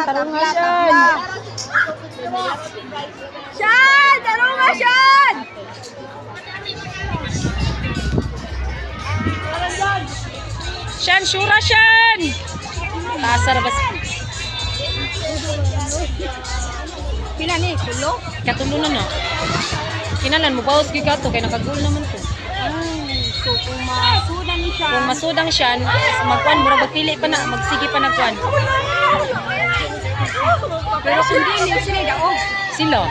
Tarong nga siyan. Siyan! Tarong nga siyan! Siyan, syura siyan! Tasar bas. Pila ni? Tulo? Katulo na na. Kinalan mo bawas gigato kay nakagul naman to. So kung masudan siya. Kung masudang siyan, magkuan mura magpili pa na, magsige pa nagkuan. Pero kung di niya sila daog. Sila.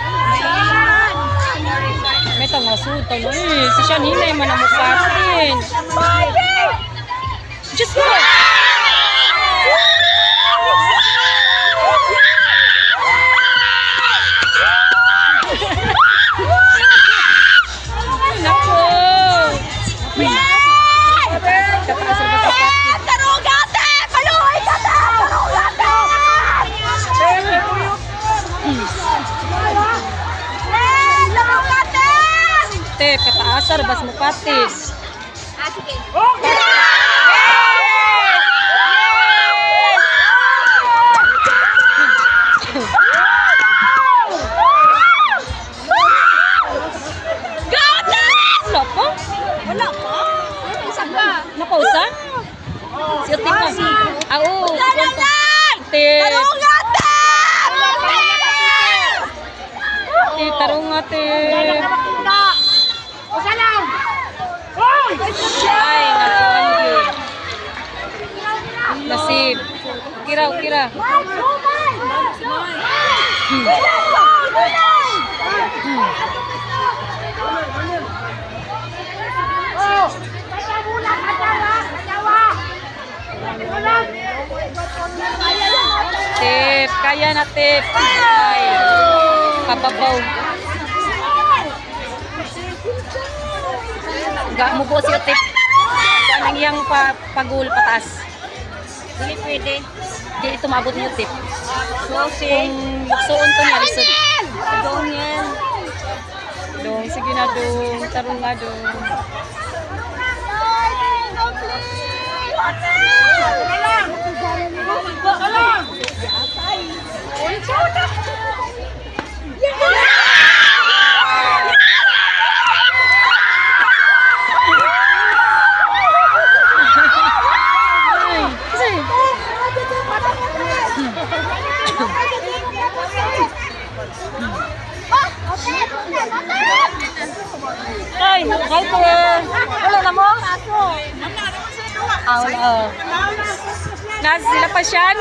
May tang masud to. Si siyan hinay man ang mukatin. Just go. Kataasar bas mukatid. Sige. Wala pa? Wala pa? Isa ka? Napausa? Siya tingnan. Oo. Tarong ate. Usa lang. Ay, nakuan yun. Nasib. Kira. Tip, kaya na tip. Ay, kababaw. Gak mo po siya tip. Anong iyang pagul pataas. Dili pwede. Di ito maabot niyo tip. So, Kung luksoon to niya, lisod. Dong yan. Dong, sige na dong. Tarong nga dong. Ay, hi po. Wala na mo? Oo. Nas sila pa siyan.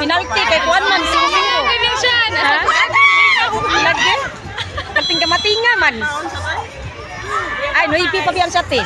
Penalty kay kuan man si Miro. Kining siyan. Ha? Lagi. Kating kamatinga man. Ay, no ipi pa biyang sate.